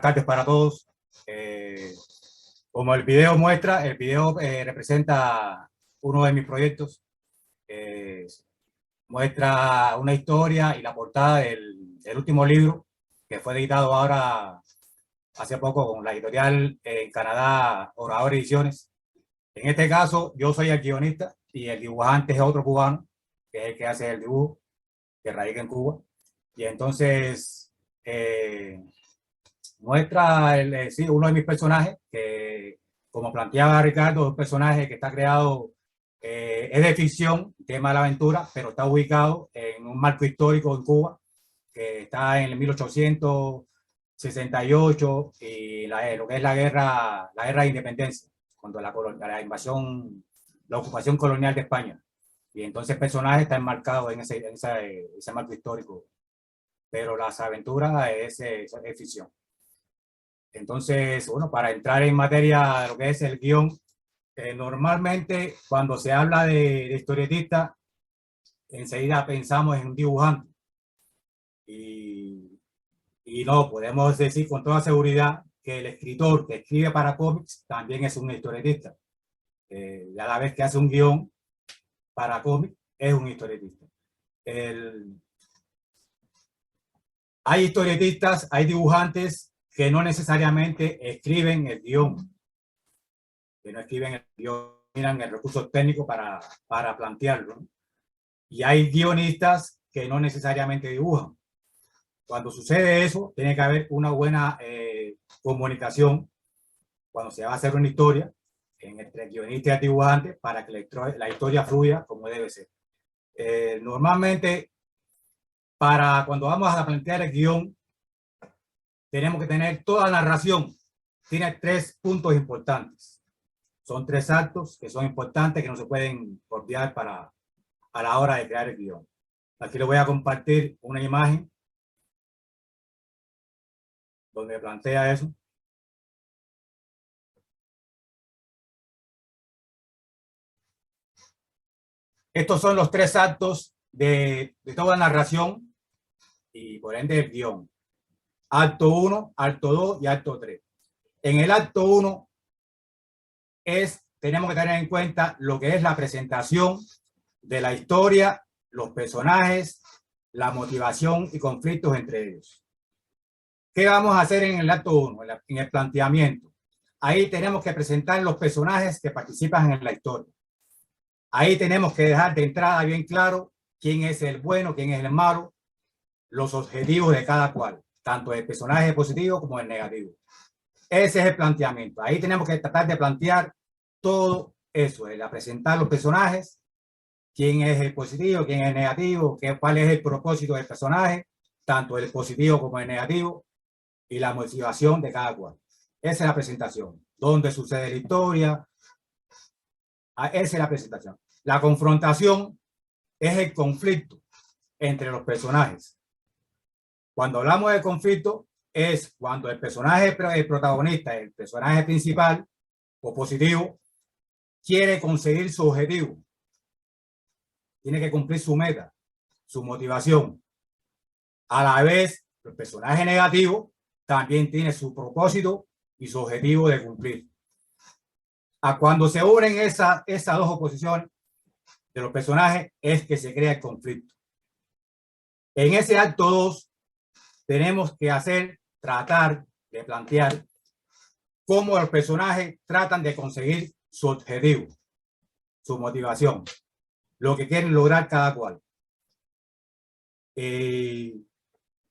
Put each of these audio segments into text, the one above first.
tardes para todos. Como el video muestra, el video representa uno de mis proyectos. Muestra una historia y la portada del último libro que fue editado ahora hace poco con la editorial en Canadá, Orador Ediciones. En este caso, yo soy el guionista y el dibujante es otro cubano, que es el que hace el dibujo, que radica en Cuba. Y entonces muestra sí, uno de mis personajes, que como planteaba Ricardo, es un personaje que está creado, es de ficción, tema de la aventura, pero está ubicado en un marco histórico en Cuba, que está en el 1868 y lo que es la guerra de independencia, cuando la invasión, la ocupación colonial de España. Y entonces el personaje está enmarcado en ese marco histórico, pero las aventuras es ficción. Entonces, bueno, para entrar en materia de lo que es el guión, normalmente cuando se habla de historietista, enseguida pensamos en un dibujante. Y no, podemos decir con toda seguridad que el escritor que escribe para cómics también es un historietista. Ya la vez que hace un guión para cómics, es un historietista. Hay historietistas, hay dibujantes que no necesariamente escriben el guión, que no escriben el guión, miran el recurso técnico para plantearlo. Y hay guionistas que no necesariamente dibujan. Cuando sucede eso, tiene que haber una buena comunicación cuando se va a hacer una historia entre guionista y dibujante para que la historia fluya como debe ser. Normalmente, cuando vamos a plantear el guión, tenemos que tener toda la narración. Tiene 3 puntos importantes. Son 3 actos que son importantes, que no se pueden olvidar a la hora de crear el guión. Aquí les voy a compartir una imagen donde plantea eso. Estos son los 3 actos de toda narración y por ende el guión. Acto 1, acto 2 y acto 3. En el acto 1 tenemos que tener en cuenta lo que es la presentación de la historia, los personajes, la motivación y conflictos entre ellos. ¿Qué vamos a hacer en el acto 1? En el planteamiento. Ahí tenemos que presentar los personajes que participan en la historia. Ahí tenemos que dejar de entrada bien claro quién es el bueno, quién es el malo, los objetivos de cada cual, tanto el personaje positivo como el negativo. Ese es el planteamiento. Ahí tenemos que tratar de plantear todo eso, de presentar los personajes, quién es el positivo, quién es el negativo, cuál es el propósito del personaje, tanto el positivo como el negativo, y la motivación de cada cual. Esa es la presentación. ¿Dónde sucede la historia? Esa es la presentación. La confrontación es el conflicto entre los personajes. Cuando hablamos de conflicto, es cuando el personaje, el protagonista, el personaje principal o positivo, quiere conseguir su objetivo. Tiene que cumplir su meta, su motivación. A la vez, el personaje negativo también tiene su propósito y su objetivo de cumplir. Cuando se unen esas 2 oposiciones de los personajes es que se crea el conflicto. En ese acto 2 tenemos que tratar de plantear cómo los personajes tratan de conseguir su objetivo, su motivación, lo que quieren lograr cada cual.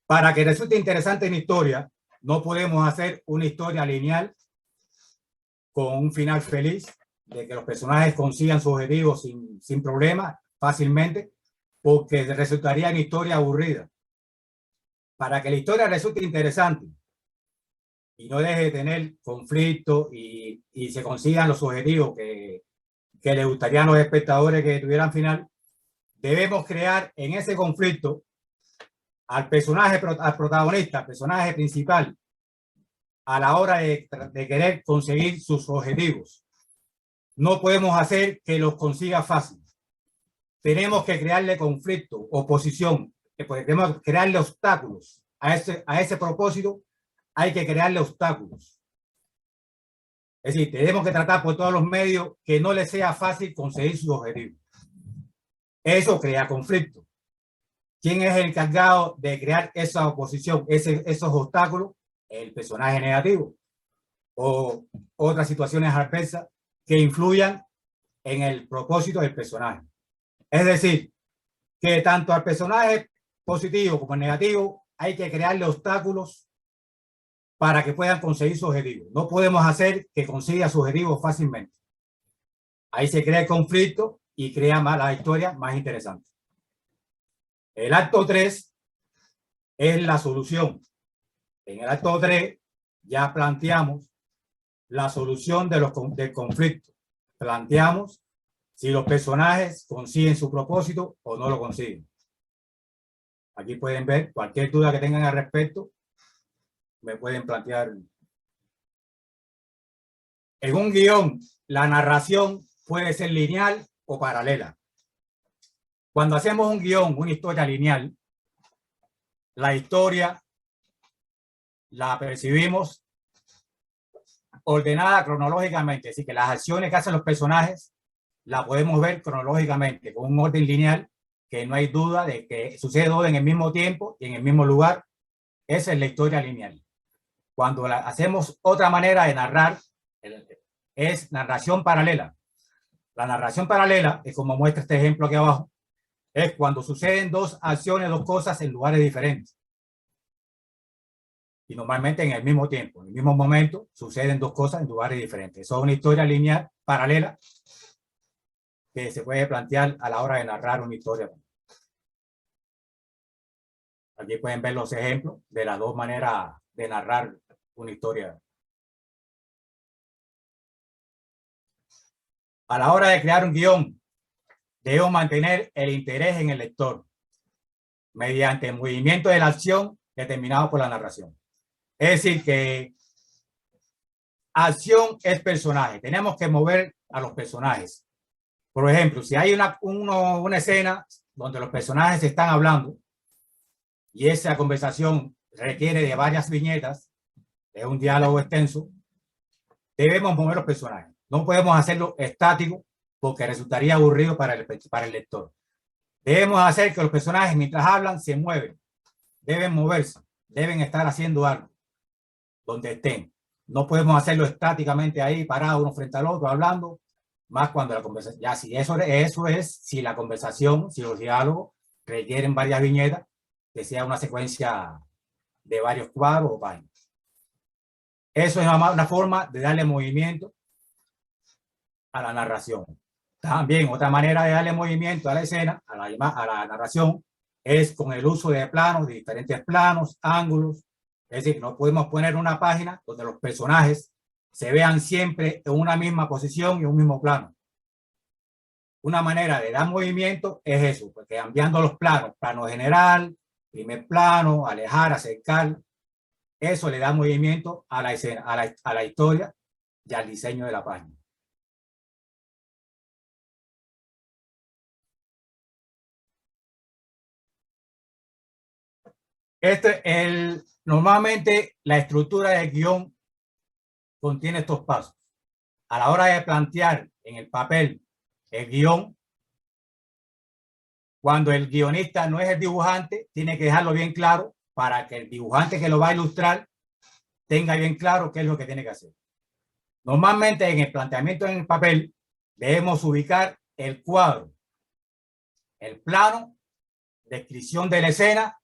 Para que resulte interesante en historia, no podemos hacer una historia lineal con un final feliz, de que los personajes consigan su objetivo sin problema, fácilmente, porque resultaría una historia aburrida. Para que la historia resulte interesante y no deje de tener conflicto y se consigan los objetivos que les gustarían a los espectadores que tuvieran final, debemos crear en ese conflicto al protagonista, al personaje principal, a la hora de querer conseguir sus objetivos. No podemos hacer que los consiga fácil. Tenemos que crearle conflicto, oposición, tenemos que crearle obstáculos a ese propósito hay que crearle obstáculos. Es decir, tenemos que tratar por todos los medios que no le sea fácil conseguir sus objetivos. Eso crea conflicto. ¿Quién es el encargado de crear esa oposición, esos obstáculos? El personaje negativo o otras situaciones adversas que influyan en el propósito del personaje. Es decir, que tanto al personaje positivo como al negativo hay que crearle obstáculos para que puedan conseguir su objetivo. No podemos hacer que consiga su objetivo fácilmente. Ahí se crea el conflicto y crea más la historia más interesante. El acto 3 es la solución. En el acto 3 ya planteamos la solución del conflicto. Planteamos si los personajes consiguen su propósito o no lo consiguen. Aquí pueden ver cualquier duda que tengan al respecto, me pueden plantear. En un guión, la narración puede ser lineal o paralela. Cuando hacemos un guión, una historia lineal, la historia la percibimos ordenada cronológicamente, así que las acciones que hacen los personajes la podemos ver cronológicamente, con un orden lineal, que no hay duda de que sucede todo en el mismo tiempo y en el mismo lugar. Esa es la historia lineal. Cuando hacemos otra manera de narrar, es narración paralela. La narración paralela es como muestra este ejemplo aquí abajo, es cuando suceden dos acciones, dos cosas en lugares diferentes. Y normalmente en el mismo tiempo, en el mismo momento, suceden dos cosas en lugares diferentes. Eso es una historia lineal paralela que se puede plantear a la hora de narrar una historia. Aquí pueden ver los ejemplos de las dos maneras de narrar una historia. A la hora de crear un guión, debemos mantener el interés en el lector mediante el movimiento de la acción determinado por la narración. Es decir, que acción es personaje. Tenemos que mover a los personajes. Por ejemplo, si hay una escena donde los personajes están hablando y esa conversación requiere de varias viñetas, es un diálogo extenso, debemos mover los personajes. No podemos hacerlo estático porque resultaría aburrido para el lector. Debemos hacer que los personajes mientras hablan se mueven, deben moverse, deben estar haciendo algo donde estén. No podemos hacerlo estáticamente ahí, parado uno frente al otro, hablando, más cuando la conversación, ya si eso es, si la conversación, si los diálogos requieren varias viñetas, que sea una secuencia de varios cuadros o páginas. Eso es una forma de darle movimiento a la narración. También otra manera de darle movimiento a la escena, a la narración, es con el uso de planos, de diferentes planos, ángulos. Es decir, no podemos poner una página donde los personajes se vean siempre en una misma posición y un mismo plano. Una manera de dar movimiento es eso, porque cambiando los planos, plano general, primer plano, alejar, acercar, eso le da movimiento a la escena, a la historia y al diseño de la página. Normalmente la estructura del guión contiene estos pasos. A la hora de plantear en el papel el guión, cuando el guionista no es el dibujante, tiene que dejarlo bien claro para que el dibujante que lo va a ilustrar tenga bien claro qué es lo que tiene que hacer. Normalmente en el planteamiento en el papel debemos ubicar el cuadro, el plano, descripción de la escena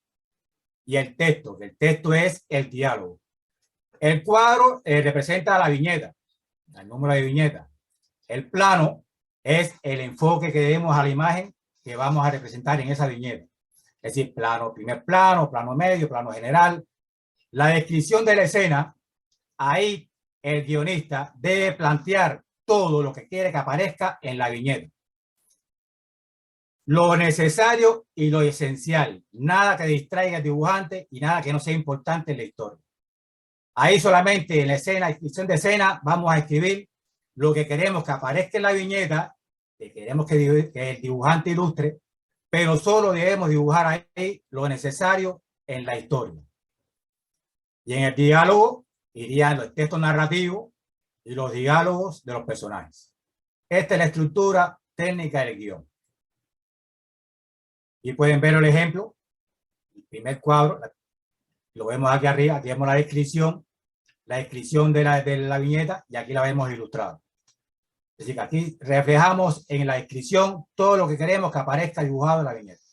y el texto. El texto es el diálogo. El cuadro representa la viñeta, el número de viñeta. El plano es el enfoque que demos a la imagen que vamos a representar en esa viñeta. Es decir, plano, primer plano, plano medio, plano general. La descripción de la escena, ahí el guionista debe plantear todo lo que quiere que aparezca en la viñeta. Lo necesario y lo esencial. Nada que distraiga al dibujante y nada que no sea importante en la historia. Ahí solamente en la escena, descripción de escena, vamos a escribir lo que queremos que aparezca en la viñeta, que queremos que el dibujante ilustre, pero solo debemos dibujar ahí lo necesario en la historia. Y en el diálogo irían los textos narrativos y los diálogos de los personajes. Esta es la estructura técnica del guión. Y pueden ver el ejemplo, el primer cuadro, lo vemos aquí arriba, aquí vemos la descripción de la viñeta y aquí la vemos ilustrada. Es decir, que aquí reflejamos en la descripción todo lo que queremos que aparezca dibujado en la viñeta.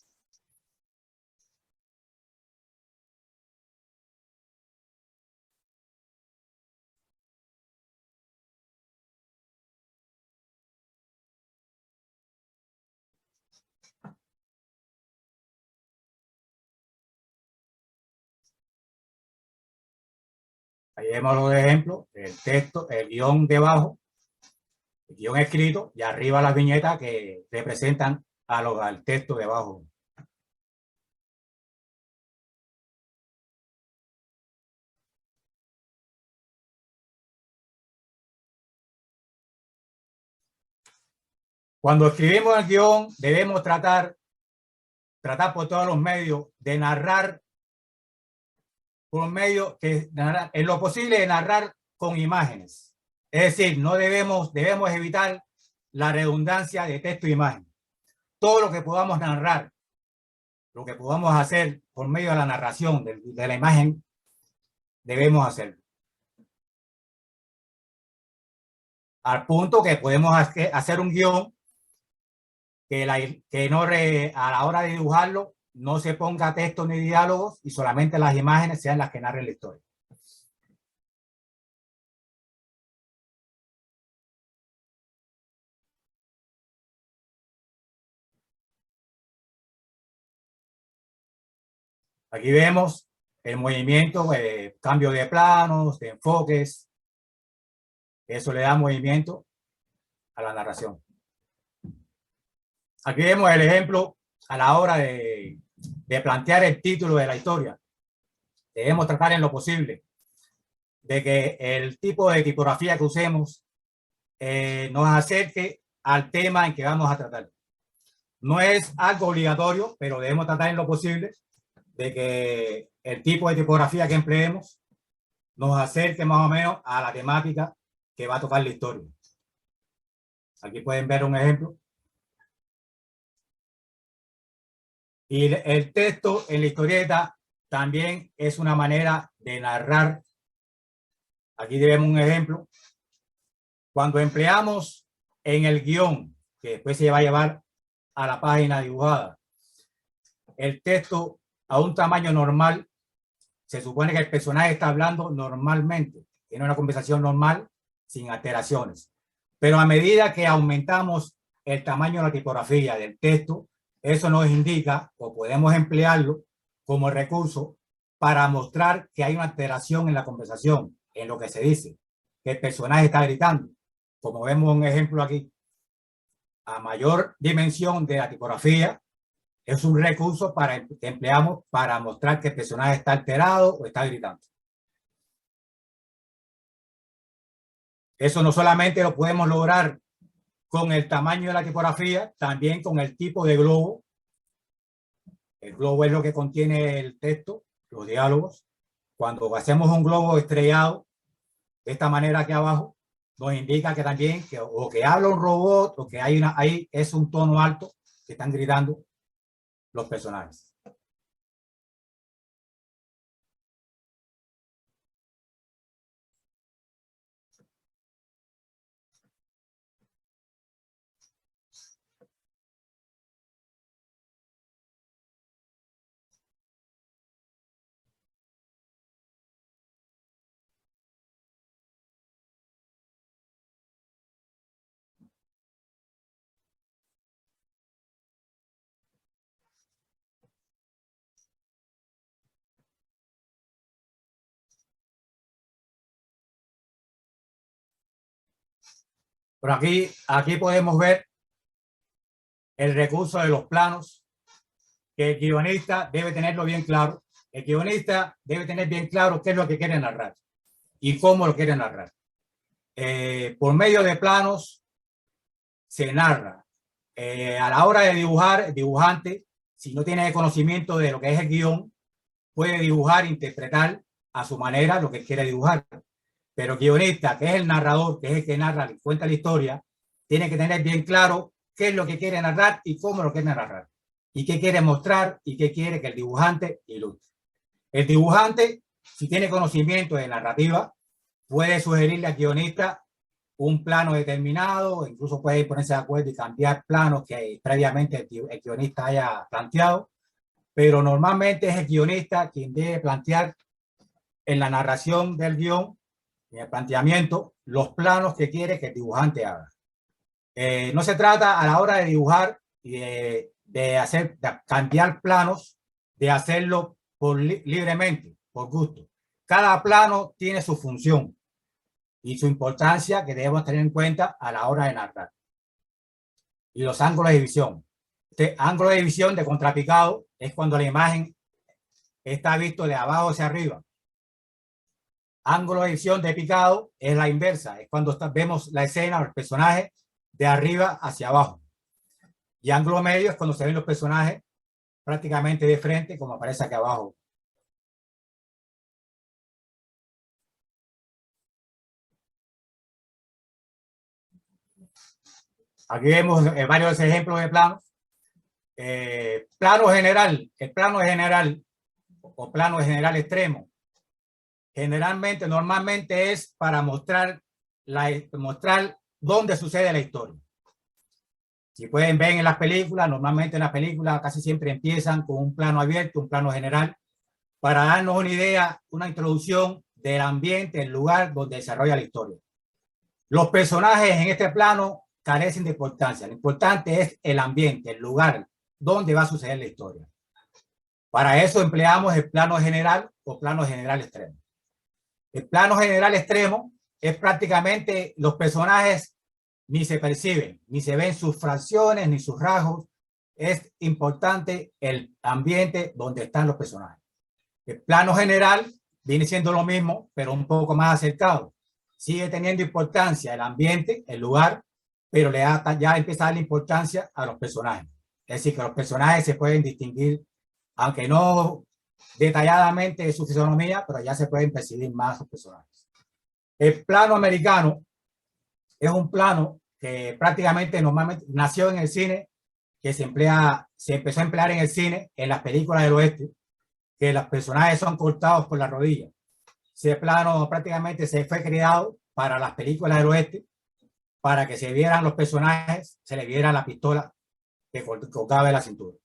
Ahí vemos los ejemplos, el texto, el guión debajo, el guión escrito y arriba las viñetas que representan al texto debajo. Cuando escribimos el guión debemos tratar por todos los medios de narrar por medio que en lo posible de narrar con imágenes. Es decir, no debemos evitar la redundancia de texto e imagen. Todo lo que podamos narrar, lo que podamos hacer por medio de la narración de la imagen, debemos hacerlo. Al punto que podemos hacer un guión que no a la hora de dibujarlo no se ponga texto ni diálogos y solamente las imágenes sean las que narren la historia. Aquí vemos el movimiento, cambio de planos, de enfoques. Eso le da movimiento a la narración. Aquí vemos el ejemplo a la hora de plantear el título de la historia. Debemos tratar en lo posible de que el tipo de tipografía que usemos nos acerque al tema en que vamos a tratar. No es algo obligatorio, pero debemos tratar en lo posible de que el tipo de tipografía que empleemos nos acerque más o menos a la temática que va a tocar la historia. Aquí pueden ver un ejemplo. Y el texto en la historieta también es una manera de narrar. Aquí vemos un ejemplo. Cuando empleamos en el guión, que después se va a llevar a la página dibujada, el texto a un tamaño normal, se supone que el personaje está hablando normalmente, tiene una conversación normal, sin alteraciones. Pero a medida que aumentamos el tamaño de la tipografía del texto, eso nos indica o podemos emplearlo como recurso para mostrar que hay una alteración en la conversación, en lo que se dice, que el personaje está gritando. Como vemos un ejemplo aquí, a mayor dimensión de la tipografía, es un recurso que empleamos para mostrar que el personaje está alterado o está gritando. Eso no solamente lo podemos lograr con el tamaño de la tipografía, también con el tipo de globo. El globo es lo que contiene el texto, los diálogos. Cuando hacemos un globo estrellado, de esta manera aquí abajo, nos indica que también o que habla un robot o que ahí es un tono alto que están gritando los personajes. Pero aquí podemos ver el recurso de los planos, que el guionista debe tenerlo bien claro. El guionista debe tener bien claro qué es lo que quiere narrar y cómo lo quiere narrar. Por medio de planos se narra. A la hora de dibujar, el dibujante, si no tiene conocimiento de lo que es el guión, puede dibujar, interpretar a su manera lo que quiere dibujar. Pero el guionista, que es el narrador, que es el que narra y cuenta la historia, tiene que tener bien claro qué es lo que quiere narrar y cómo lo quiere narrar. Y qué quiere mostrar y qué quiere que el dibujante ilustre. El dibujante, si tiene conocimiento de narrativa, puede sugerirle al guionista un plano determinado, incluso puede ponerse de acuerdo y cambiar planos que previamente el guionista haya planteado, pero normalmente es el guionista quien debe plantear en la narración del guión, en el planteamiento, los planos que quiere que el dibujante haga. No se trata a la hora de dibujar y de cambiar planos, de hacerlo libremente, por gusto. Cada plano tiene su función y su importancia que debemos tener en cuenta a la hora de narrar. Y los ángulos de visión. Este ángulo de visión de contrapicado es cuando la imagen está visto de abajo hacia arriba. Ángulo de visión de picado es la inversa, es cuando vemos la escena o el personaje de arriba hacia abajo. Y ángulo medio es cuando se ven los personajes prácticamente de frente, como aparece aquí abajo. Aquí vemos varios ejemplos de planos. Plano general, el plano general o plano general extremo. Generalmente, normalmente es para mostrar dónde sucede la historia. Si pueden ver en las películas, normalmente en las películas casi siempre empiezan con un plano abierto, un plano general, para darnos una idea, una introducción del ambiente, el lugar donde desarrolla la historia. Los personajes en este plano carecen de importancia. Lo importante es el ambiente, el lugar donde va a suceder la historia. Para eso empleamos el plano general o plano general extremo. El plano general extremo es prácticamente los personajes ni se perciben, ni se ven sus fracciones, ni sus rasgos. Es importante el ambiente donde están los personajes. El plano general viene siendo lo mismo, pero un poco más acercado. Sigue teniendo importancia el ambiente, el lugar, pero ya empieza a darle importancia a los personajes. Es decir, que los personajes se pueden distinguir, aunque no detalladamente de su fisonomía, pero ya se pueden percibir más los personajes. El plano americano es un plano que prácticamente normalmente nació en el cine, que se empezó a emplear en el cine, en las películas del oeste, que los personajes son cortados por la rodilla. Ese plano prácticamente se fue creado para las películas del oeste, para que se vieran los personajes, se le viera la pistola que colgaba de la cintura.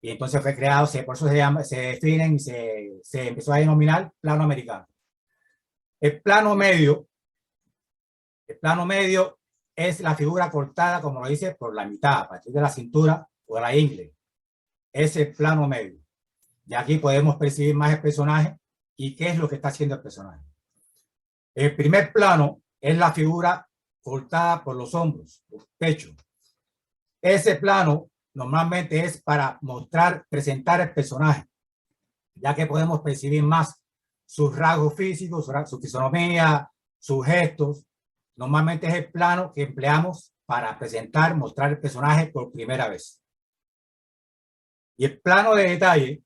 Y entonces fue creado, por eso se definen y se empezó a denominar plano americano. El plano medio es la figura cortada, como lo dice, por la mitad, a partir de la cintura o de la ingle. Es el plano medio. Y aquí podemos percibir más el personaje y qué es lo que está haciendo el personaje. El primer plano es la figura cortada por los hombros, el pecho. Ese plano normalmente es para presentar el personaje, ya que podemos percibir más sus rasgos físicos, su fisonomía, sus gestos. Normalmente es el plano que empleamos para mostrar el personaje por primera vez. Y el plano de detalle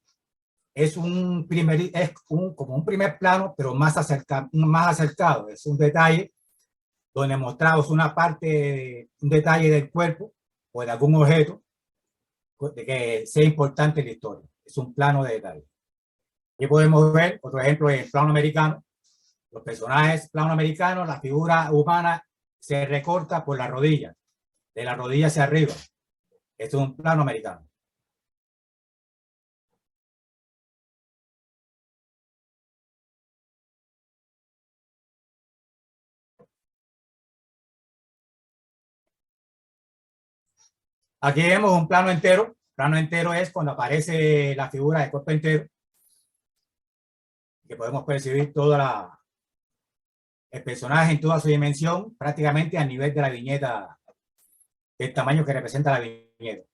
es como un primer plano, pero más acercado. Es un detalle donde mostramos un detalle del cuerpo o de algún objeto de que sea importante en la historia. Es un plano de detalle. Aquí podemos ver otro ejemplo en el plano americano. Los personajes plano americano, la figura humana se recorta por la rodilla, de la rodilla hacia arriba. Esto es un plano americano. Aquí vemos un plano entero. Plano entero es cuando aparece la figura de cuerpo entero, que podemos percibir el personaje en toda su dimensión, prácticamente a nivel de la viñeta, del tamaño que representa la viñeta.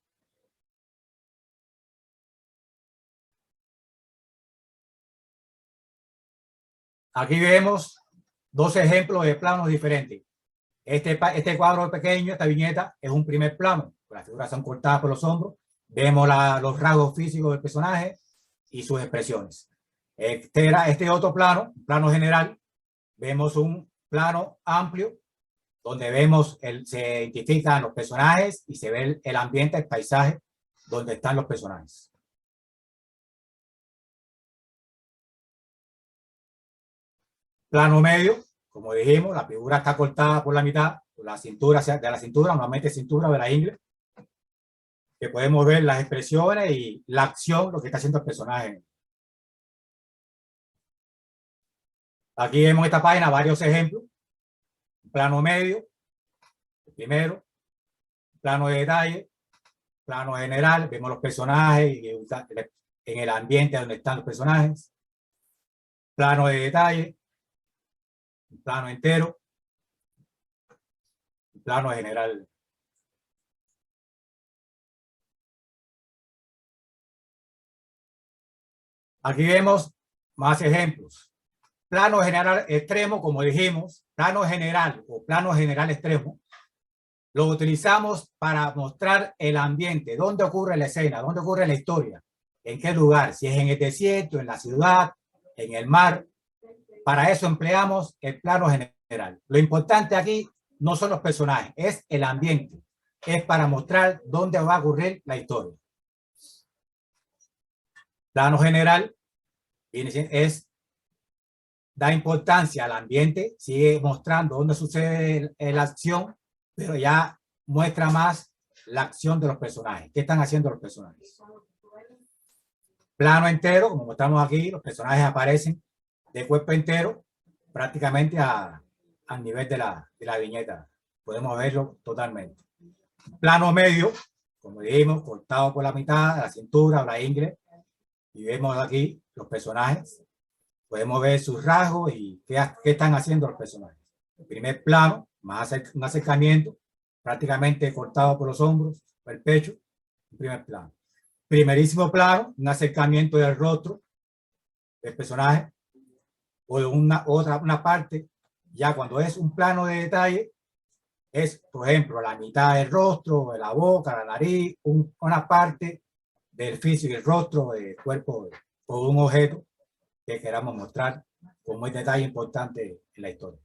Aquí vemos dos ejemplos de planos diferentes. Este cuadro pequeño, esta viñeta, es un primer plano. Las figuras son cortadas por los hombros. Vemos los rasgos físicos del personaje y sus expresiones. Este otro plano, un plano general, vemos un plano amplio donde vemos, se identifican los personajes y se ve el ambiente, el paisaje donde están los personajes. Plano medio, como dijimos, la figura está cortada por la mitad, por la cintura, de la cintura, normalmente cintura de la ingle, que podemos ver las expresiones y la acción, lo que está haciendo el personaje. Aquí vemos en esta página varios ejemplos. Plano medio, el primero, plano de detalle, plano general, vemos los personajes en el ambiente donde están los personajes. Plano de detalle, plano entero, plano general. Aquí vemos más ejemplos. Plano general extremo, como dijimos, plano general o plano general extremo, lo utilizamos para mostrar el ambiente, dónde ocurre la escena, dónde ocurre la historia, en qué lugar, si es en el desierto, en la ciudad, en el mar. Para eso empleamos el plano general. Lo importante aquí no son los personajes, es el ambiente. Es para mostrar dónde va a ocurrir la historia. Plano general da importancia al ambiente, sigue mostrando dónde sucede la acción, pero ya muestra más la acción de los personajes. ¿Qué están haciendo los personajes? Plano entero, como mostramos aquí, los personajes aparecen de cuerpo entero, prácticamente al nivel de la viñeta. Podemos verlo totalmente. Plano medio, como dijimos, cortado por la mitad, la cintura o la ingle, y vemos aquí los personajes. Podemos ver sus rasgos y qué están haciendo los personajes. El primer plano, un acercamiento, prácticamente cortado por los hombros, por el pecho, el primer plano. Primerísimo plano, un acercamiento del rostro del personaje o de una parte. Ya cuando es un plano de detalle, es, por ejemplo, la mitad del rostro, de la boca, la nariz, una parte del físico, el rostro, del cuerpo o un objeto que queramos mostrar como un detalle importante en la historia.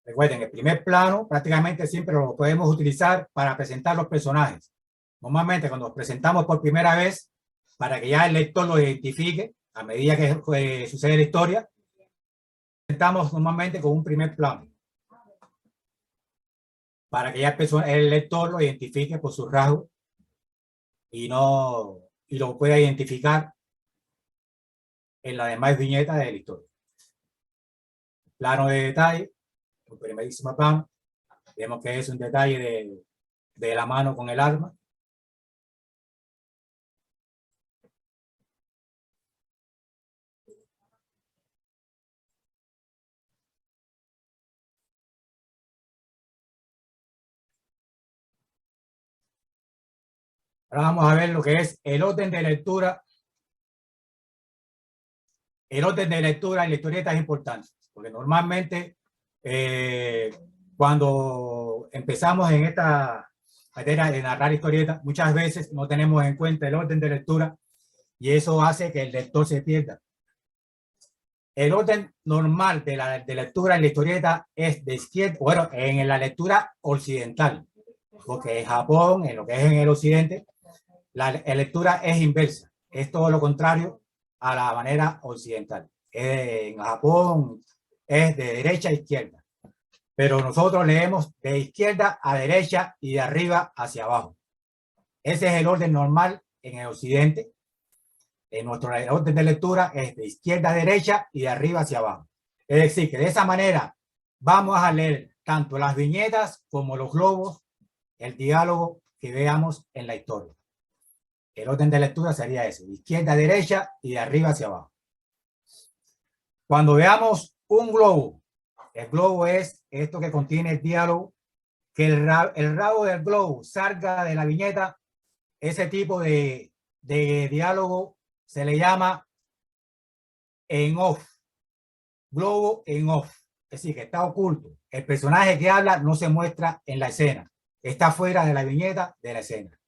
Recuerden, el primer plano prácticamente siempre lo podemos utilizar para presentar los personajes. Normalmente cuando los presentamos por primera vez, para que ya el lector lo identifique a medida que sucede la historia, presentamos normalmente con un primer plano. Para que ya el lector lo identifique por su rasgo y lo pueda identificar en la demás viñeta de la historia. Plano de detalle, el primerísimo plano, vemos que es un detalle de la mano con el arma. Ahora vamos a ver lo que es el orden de lectura. El orden de lectura en la historieta es importante, porque normalmente cuando empezamos en esta materia de narrar historietas, muchas veces no tenemos en cuenta el orden de lectura y eso hace que el lector se pierda. El orden normal de lectura en la historieta es de izquierda, bueno, en la lectura occidental, porque en Japón, en lo que es en el occidente, la lectura es inversa, es todo lo contrario a la manera occidental. En Japón es de derecha a izquierda, pero nosotros leemos de izquierda a derecha y de arriba hacia abajo. Ese es el orden normal en el occidente. En nuestro orden de lectura es de izquierda a derecha y de arriba hacia abajo. Es decir, que de esa manera vamos a leer tanto las viñetas como los globos, el diálogo que veamos en la historia. El orden de lectura sería ese, de izquierda a derecha y de arriba hacia abajo. Cuando veamos un globo, el globo es esto que contiene el diálogo, que el rabo del globo salga de la viñeta, ese tipo de diálogo se le llama en off, globo en off. es decir, que está oculto. El personaje que habla no se muestra en la escena, está fuera de la viñeta de la escena.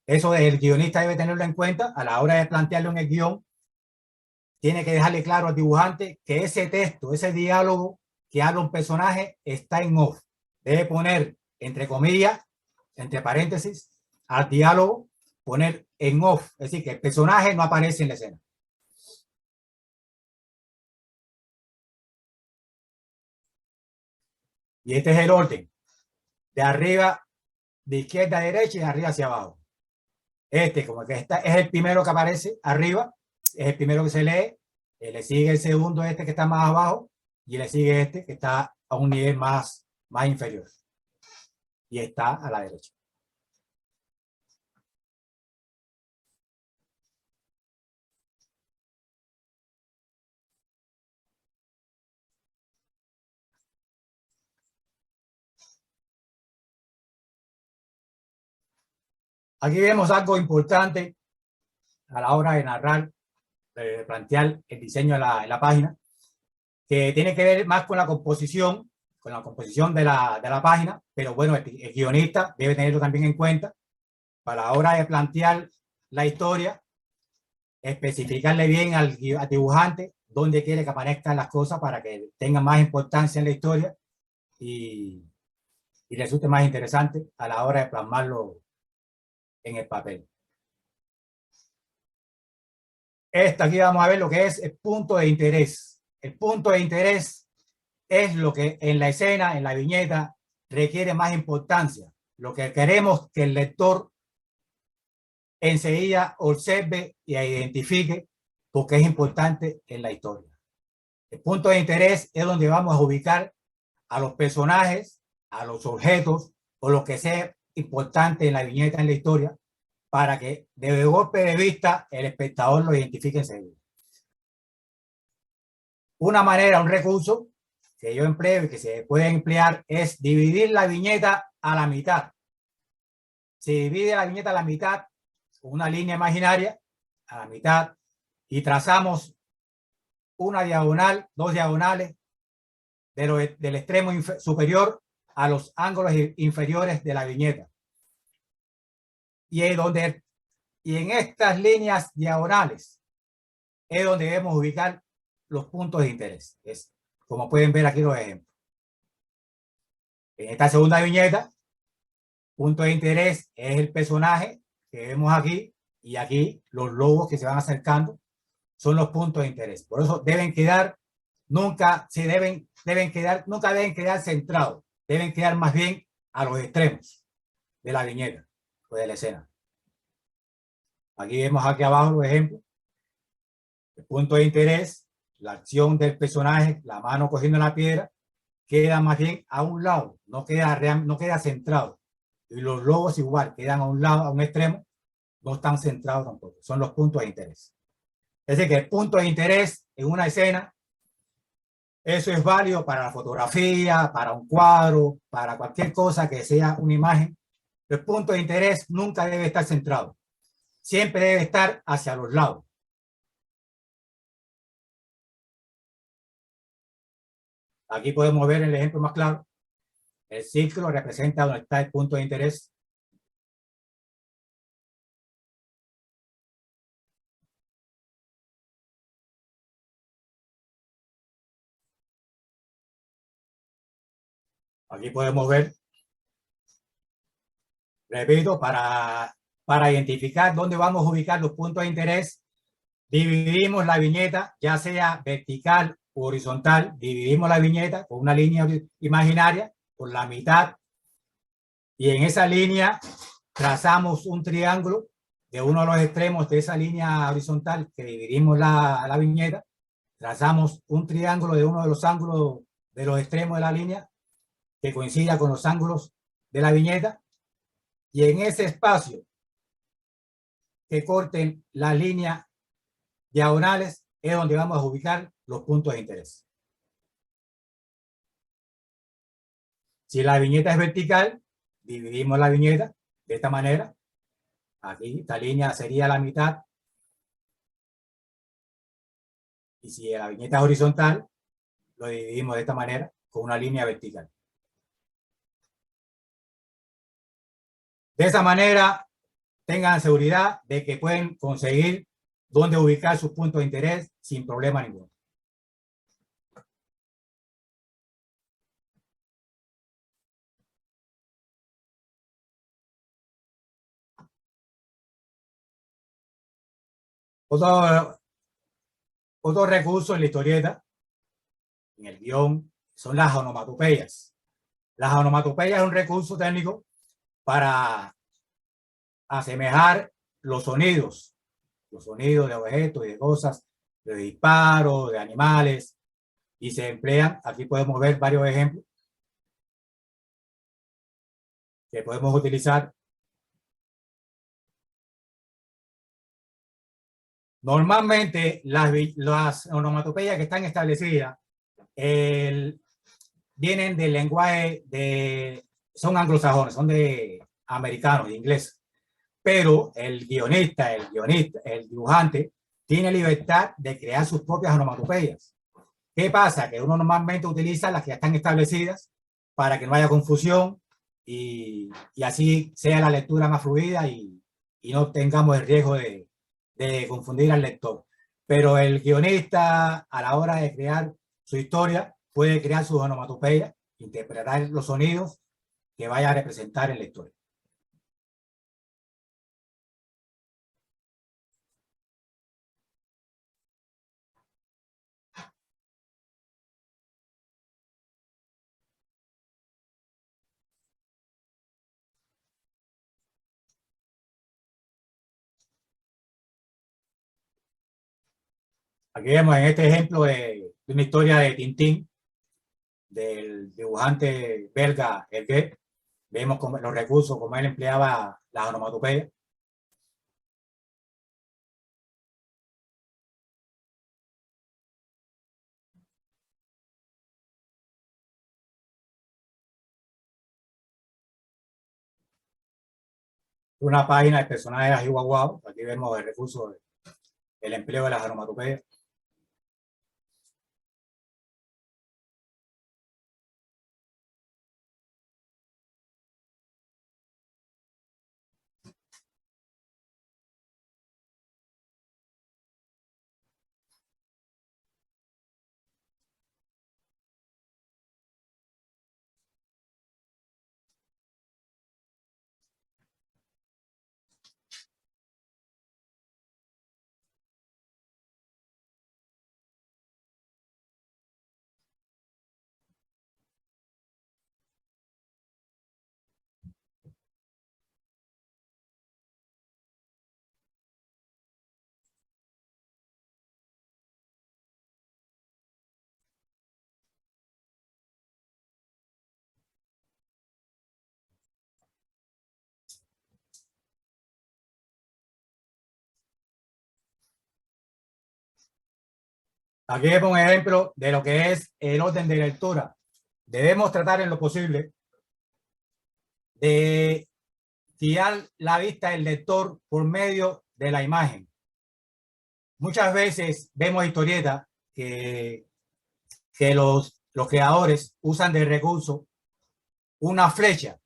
Eso el guionista debe tenerlo en cuenta a la hora de plantearlo en el guión. Tiene que dejarle claro al dibujante que ese texto, ese diálogo que habla un personaje está en off. Debe poner entre comillas, entre paréntesis, al diálogo, poner en off, es decir, que el personaje no aparece en la escena. Y este es el orden, de arriba, de izquierda a derecha y de arriba hacia abajo. Este, como que está, es el primero que aparece arriba, es el primero que se lee, le sigue el segundo, este que está más abajo, y le sigue este que está a un nivel más inferior. Y está a la derecha. Aquí vemos algo importante a la hora de narrar, de plantear el diseño en la página, que tiene que ver más con la composición de la página, pero bueno, el guionista debe tenerlo también en cuenta para la hora de plantear la historia, especificarle bien al dibujante dónde quiere que aparezcan las cosas para que tengan más importancia en la historia y resulte más interesante a la hora de plasmarlo en el papel. Aquí vamos a ver lo que es el punto de interés. El punto de interés es lo que en la escena, en la viñeta, requiere más importancia. Lo que queremos que el lector enseguida observe y identifique porque es importante en la historia. El punto de interés es donde vamos a ubicar a los personajes, a los objetos o lo que sea importante en la viñeta, en la historia, para que de golpe de vista el espectador lo identifique enseguida. Una manera, un recurso que yo empleo y que se puede emplear es dividir la viñeta a la mitad. Se divide la viñeta a la mitad con una línea imaginaria a la mitad y trazamos una diagonal, dos diagonales del extremo superior a los ángulos inferiores de la viñeta. Y en estas líneas diagonales es donde debemos ubicar los puntos de interés. Es, como pueden ver aquí los ejemplos. En esta segunda viñeta, punto de interés es el personaje que vemos aquí, y aquí los logos que se van acercando son los puntos de interés. Por eso deben quedar, nunca deben quedar centrados, deben quedar más bien a los extremos de la viñeta o de la escena. Aquí vemos aquí abajo los ejemplos. El punto de interés, la acción del personaje, la mano cogiendo la piedra, queda más bien a un lado, no queda centrado. Y los logos igual, quedan a un lado, a un extremo, no están centrados tampoco. Son los puntos de interés. Es decir, que el punto de interés en una escena, eso es válido para la fotografía, para un cuadro, para cualquier cosa que sea una imagen. El punto de interés nunca debe estar centrado. Siempre debe estar hacia los lados. Aquí podemos ver el ejemplo más claro. El círculo representa donde está el punto de interés. Aquí podemos ver, repito, para identificar dónde vamos a ubicar los puntos de interés, dividimos la viñeta, ya sea vertical o horizontal, dividimos la viñeta con una línea imaginaria por la mitad, y en esa línea trazamos un triángulo de uno de los extremos de esa línea horizontal que dividimos la viñeta, trazamos un triángulo de uno de los ángulos de los extremos de la línea que coincida con los ángulos de la viñeta, y en ese espacio que corten las líneas diagonales es donde vamos a ubicar los puntos de interés. Si la viñeta es vertical, dividimos la viñeta de esta manera. Aquí esta línea sería la mitad. Y si la viñeta es horizontal, lo dividimos de esta manera. con una línea vertical. De esa manera, tengan seguridad de que pueden conseguir dónde ubicar sus puntos de interés sin problema ninguno. Otro recurso en la historieta, en el guión, son las onomatopeyas. Las onomatopeyas es un recurso técnico para asemejar los sonidos de objetos y de cosas, de disparos, de animales, y se emplean, aquí podemos ver varios ejemplos que podemos utilizar. Normalmente las onomatopeyas que están establecidas vienen del lenguaje son anglosajones, son de americanos, de inglés. Pero el guionista, el dibujante, tiene libertad de crear sus propias onomatopeyas. ¿Qué pasa? Que uno normalmente utiliza las que ya están establecidas para que no haya confusión y así sea la lectura más fluida y no tengamos el riesgo de confundir al lector. Pero el guionista, a la hora de crear su historia, puede crear sus onomatopeyas, interpretar los sonidos que vaya a representar en la historia. Aquí vemos en este ejemplo de una historia de Tintín, del dibujante belga Hergé. Vemos como los recursos, como él empleaba las onomatopeyas. Una página del personaje de Ajihuahuao. Aquí vemos el recurso, el empleo de las onomatopeyas. Aquí vemos un ejemplo de lo que es el orden de lectura. Debemos tratar en lo posible de guiar la vista del lector por medio de la imagen. Muchas veces vemos historietas que los creadores usan de recurso una flecha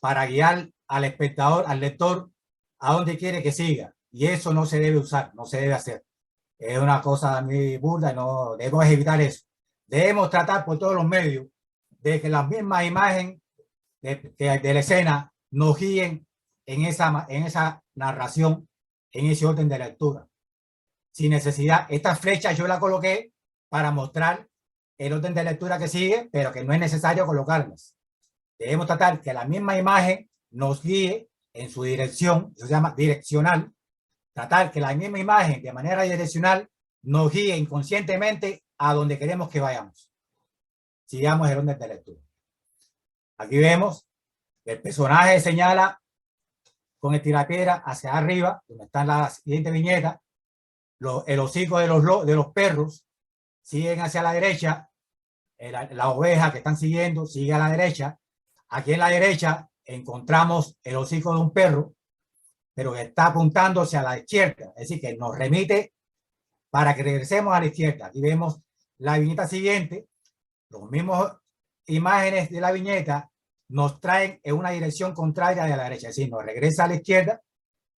para guiar al espectador, al lector, a donde quiere que siga. Y eso no se debe usar, no se debe hacer. Es una cosa muy burda y no debemos evitar eso. Debemos tratar por todos los medios de que las mismas imágenes de la escena nos guíen en esa narración, en ese orden de lectura. Sin necesidad, esta flecha yo la coloqué para mostrar el orden de lectura que sigue, pero que no es necesario colocarlas. Debemos tratar que la misma imagen nos guíe en su dirección, eso se llama direccional, tratar que la misma imagen de manera direccional nos guíe inconscientemente a donde queremos que vayamos. Sigamos el orden de lectura. Aquí vemos el personaje señala con el tirapiedra hacia arriba, donde están las siguientes viñetas. El hocico de los perros siguen hacia la derecha. La oveja que están siguiendo sigue a la derecha. Aquí en la derecha encontramos el hocico de un perro, pero que está apuntando hacia la izquierda. Es decir, que nos remite para que regresemos a la izquierda. Aquí vemos la viñeta siguiente, los mismos imágenes de la viñeta nos traen en una dirección contraria de la derecha, es decir, nos regresa a la izquierda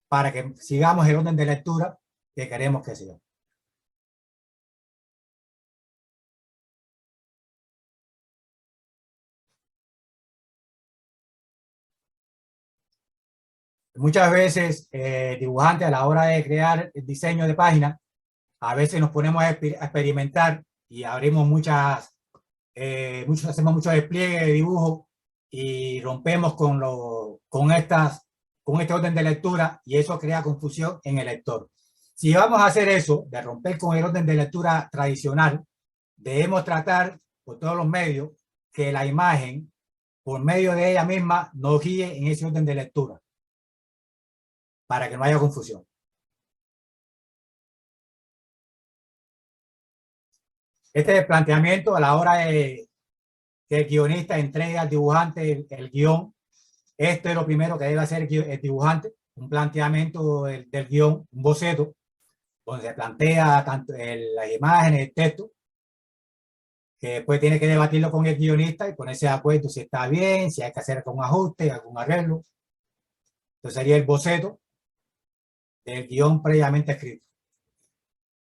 para que sigamos el orden de lectura que queremos que siga. Muchas veces, dibujantes, a la hora de crear el diseño de página, a veces nos ponemos a experimentar y abrimos hacemos muchos despliegues de dibujo y rompemos con este orden de lectura, y eso crea confusión en el lector. Si vamos a hacer eso, de romper con el orden de lectura tradicional, debemos tratar por todos los medios que la imagen, por medio de ella misma, nos guíe en ese orden de lectura, para que no haya confusión. Este es el planteamiento a la hora de que el guionista entrega al dibujante el guión. Esto es lo primero que debe hacer el dibujante: un planteamiento del guión, un boceto, donde se plantea tanto las imágenes, el texto, que después tiene que debatirlo con el guionista y ponerse de acuerdo si está bien, si hay que hacer algún ajuste, algún arreglo. Entonces sería el boceto del guión previamente escrito.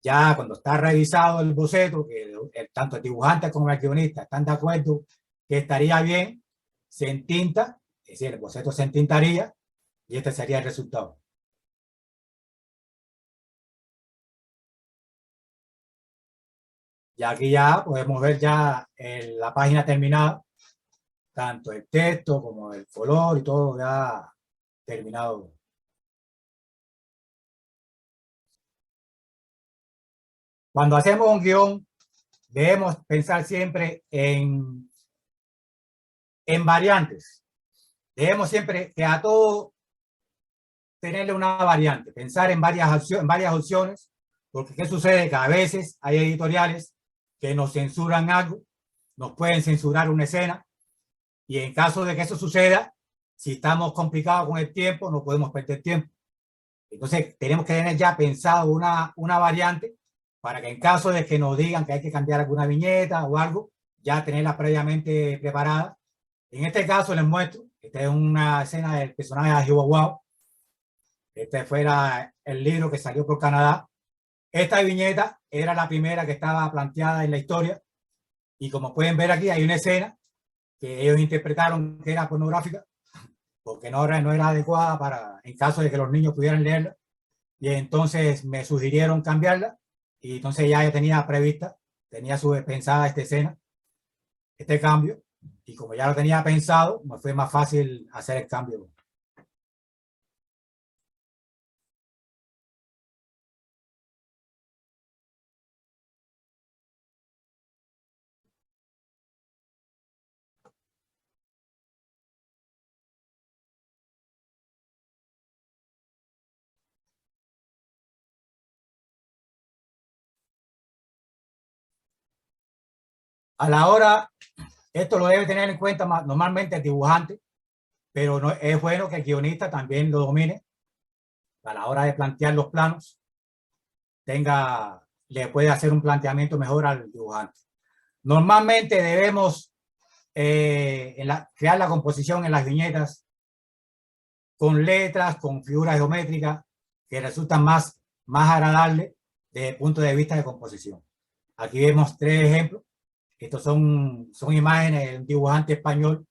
Ya cuando está revisado el boceto, que tanto el dibujante como el guionista están de acuerdo que estaría bien, se entinta, es decir, el boceto se entintaría y este sería el resultado. Y aquí ya podemos ver ya la página terminada, tanto el texto como el color y todo ya terminado. Cuando hacemos un guión, debemos pensar siempre en variantes. Debemos siempre que a todo tenerle una variante, pensar en varias opciones, porque ¿qué sucede? Que a veces hay editoriales que nos censuran algo, nos pueden censurar una escena, y en caso de que eso suceda, si estamos complicados con el tiempo, no podemos perder tiempo. Entonces tenemos que tener ya pensado una variante para que en caso de que nos digan que hay que cambiar alguna viñeta o algo, ya tenerla previamente preparada. En este caso les muestro, esta es una escena del personaje de Chihuahua. Este fuera el libro que salió por Canadá. Esta viñeta era la primera que estaba planteada en la historia, y como pueden ver aquí hay una escena que ellos interpretaron que era pornográfica, porque no era adecuada para, en caso de que los niños pudieran leerla, y entonces me sugirieron cambiarla, y entonces ya yo tenía prevista, tenía pensada esta escena, este cambio, y como ya lo tenía pensado, me fue más fácil hacer el cambio. A la hora, esto lo debe tener en cuenta normalmente el dibujante, pero no, es bueno que el guionista también lo domine a la hora de plantear los planos, le puede hacer un planteamiento mejor al dibujante. Normalmente debemos crear la composición en las viñetas con letras, con figuras geométricas que resultan más agradables desde el punto de vista de composición. Aquí vemos tres ejemplos. Estos son imágenes de un dibujante español,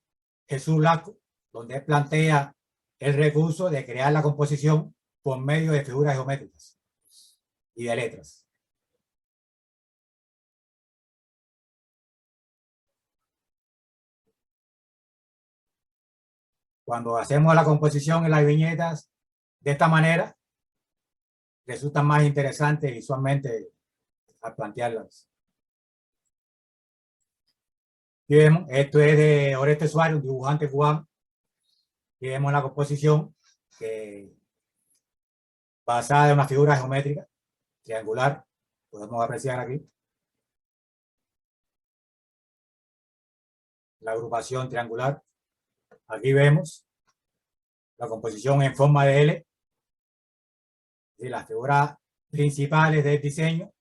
Jesús Laco, donde él plantea el recurso de crear la composición por medio de figuras geométricas y de letras. Cuando hacemos la composición en las viñetas de esta manera, resulta más interesante visualmente al plantearlas. Y vemos, esto es de Oreste Suárez, un dibujante cubano. Y vemos la composición basada en una figura geométrica triangular. Podemos apreciar aquí la agrupación triangular. Aquí vemos la composición en forma de L. Y las figuras principales del diseño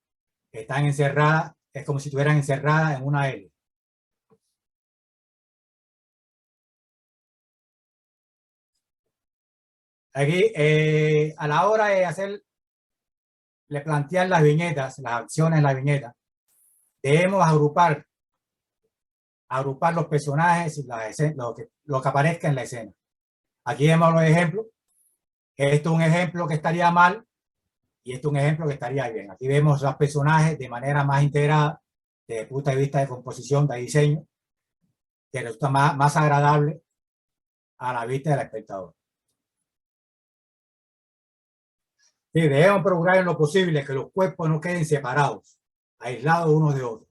están encerradas, es como si estuvieran encerradas en una L. Aquí, a la hora de plantear las viñetas, las acciones en la viñeta, debemos agrupar los personajes y lo que aparezca en la escena. Aquí vemos los ejemplos. Esto es un ejemplo que estaría mal y esto es un ejemplo que estaría bien. Aquí vemos los personajes de manera más integrada, desde el punto de vista de composición, de diseño, que resulta más agradable a la vista del espectador. Sí, debemos procurar en lo posible que los cuerpos no queden separados, aislados unos de otros,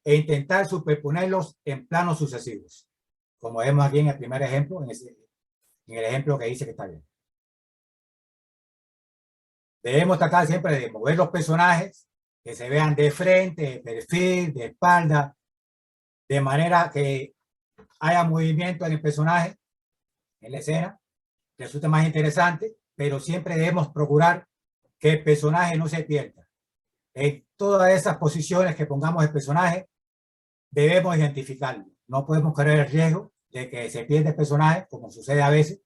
e intentar superponerlos en planos sucesivos, como vemos aquí en el primer ejemplo, en el ejemplo que dice que está bien. Debemos tratar siempre de mover los personajes, que se vean de frente, de perfil, de espalda, de manera que haya movimiento en el personaje, en la escena, que resulte más interesante, pero siempre debemos procurar que el personaje no se pierda. En todas esas posiciones que pongamos el personaje, debemos identificarlo. No podemos correr el riesgo de que se pierda el personaje, como sucede a veces,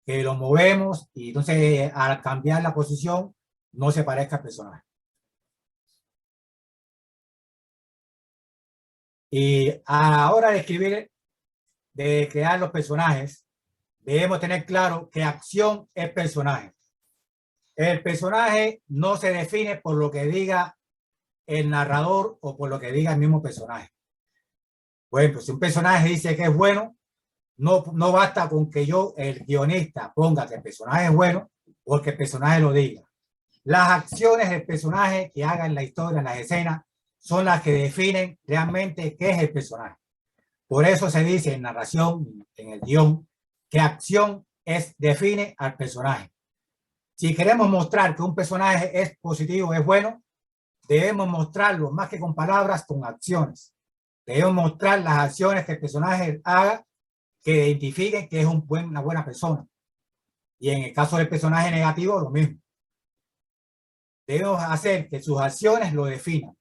que lo movemos y entonces al cambiar la posición no se parezca al personaje. Y a la hora de escribir, de crear los personajes, debemos tener claro que acción es personaje. El personaje no se define por lo que diga el narrador o por lo que diga el mismo personaje. Por ejemplo, si un personaje dice que es bueno, no basta con que yo, el guionista, ponga que el personaje es bueno porque el personaje lo diga. Las acciones del personaje que haga en la historia, en las escenas, son las que definen realmente qué es el personaje. Por eso se dice en narración, en el guión, que acción define al personaje. Si queremos mostrar que un personaje es positivo, es bueno, debemos mostrarlo más que con palabras, con acciones. Debemos mostrar las acciones que el personaje haga que identifiquen que es una buena persona. Y en el caso del personaje negativo, lo mismo. Debemos hacer que sus acciones lo definan,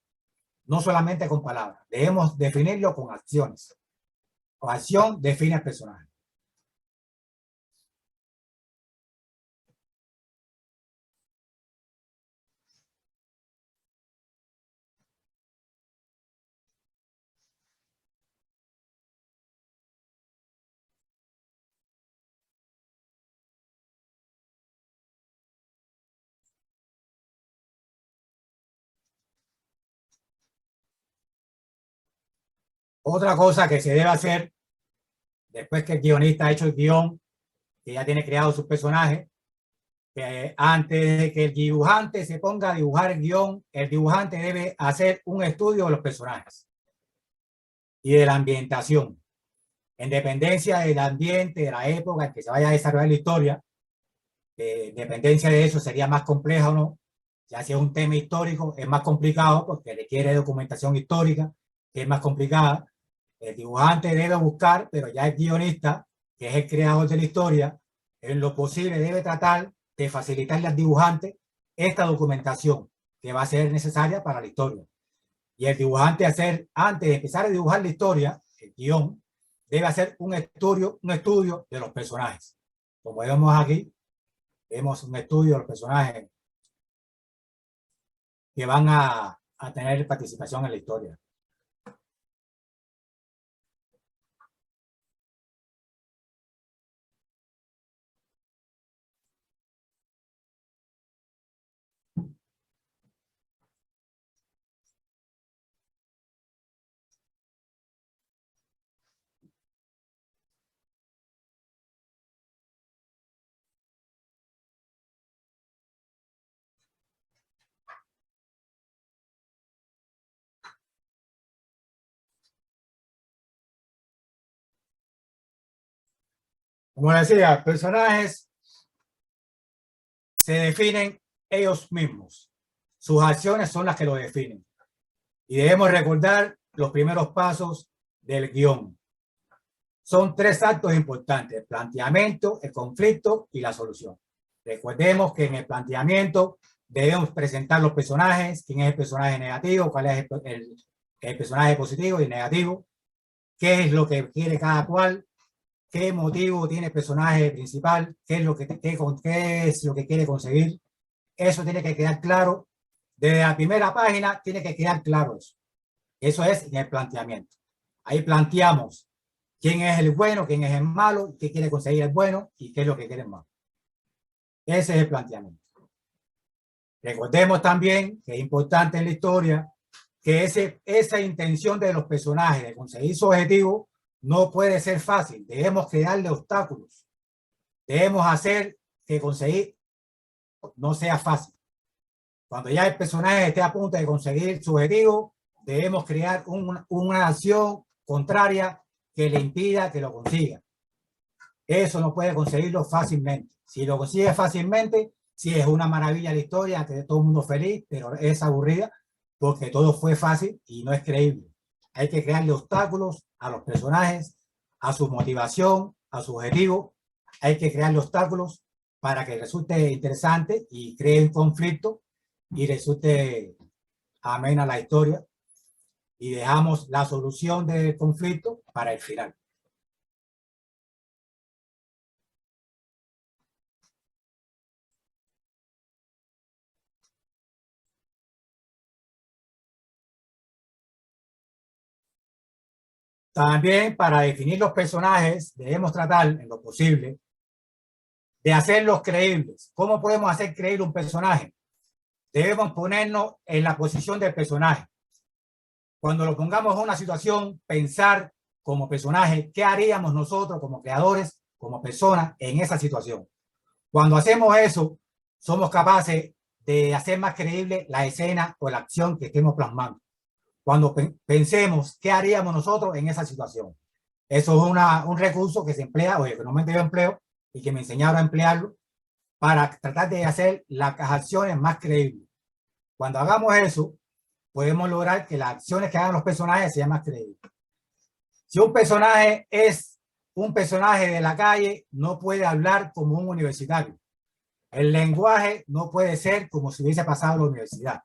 no solamente con palabras. Debemos definirlo con acciones. La acción define al personaje. Otra cosa que se debe hacer después que el guionista ha hecho el guión, que ya tiene creado su personaje, que antes de que el dibujante se ponga a dibujar el guión, el dibujante debe hacer un estudio de los personajes y de la ambientación. En dependencia del ambiente, de la época en que se vaya a desarrollar la historia, en dependencia de eso sería más compleja o no. Ya si es un tema histórico, es más complicado porque requiere documentación histórica, que es más complicada. El dibujante debe buscar, pero ya el guionista, que es el creador de la historia, en lo posible debe tratar de facilitarle al dibujante esta documentación que va a ser necesaria para la historia. Y el dibujante antes de empezar a dibujar la historia, el guión, debe hacer un estudio de los personajes. Como vemos aquí, vemos un estudio de los personajes que van a tener participación en la historia. Como decía, personajes se definen ellos mismos. Sus acciones son las que lo definen. Y debemos recordar los primeros pasos del guión. Son 3 actos importantes: el planteamiento, el conflicto y la solución. Recordemos que en el planteamiento debemos presentar los personajes, quién es el personaje negativo, cuál es el personaje positivo y negativo, qué es lo que quiere cada cual, qué motivo tiene el personaje principal, qué es lo que quiere conseguir. Eso tiene que quedar claro. Desde la primera página tiene que quedar claro eso. Eso es en el planteamiento. Ahí planteamos quién es el bueno, quién es el malo, qué quiere conseguir el bueno y qué es lo que quiere el malo. Ese es el planteamiento. Recordemos también que es importante en la historia que esa intención de los personajes de conseguir su objetivo no puede ser fácil. Debemos crearle obstáculos. Debemos hacer que conseguir no sea fácil. Cuando ya el personaje esté a punto de conseguir su objetivo, debemos crear una acción contraria que le impida que lo consiga. Eso no puede conseguirlo fácilmente. Si lo consigue fácilmente, sí es una maravilla la historia, que todo el mundo feliz, pero es aburrida porque todo fue fácil y no es creíble. Hay que crearle obstáculos a los personajes, a su motivación, a su objetivo. Hay que crearle obstáculos para que resulte interesante y cree un conflicto y resulte amena la historia. Y dejamos la solución del conflicto para el final. También para definir los personajes debemos tratar en lo posible de hacerlos creíbles. ¿Cómo podemos hacer creíble un personaje? Debemos ponernos en la posición del personaje. Cuando lo pongamos en una situación, pensar como personaje, ¿qué haríamos nosotros como creadores, como personas en esa situación? Cuando hacemos eso, somos capaces de hacer más creíble la escena o la acción que estemos plasmando. Cuando pensemos qué haríamos nosotros en esa situación. Eso es un recurso que se emplea, o que normalmente yo empleo, y que me enseñaron a emplearlo, para tratar de hacer las acciones más creíbles. Cuando hagamos eso, podemos lograr que las acciones que hagan los personajes sean más creíbles. Si un personaje es un personaje de la calle, no puede hablar como un universitario. El lenguaje no puede ser como si hubiese pasado a la universidad.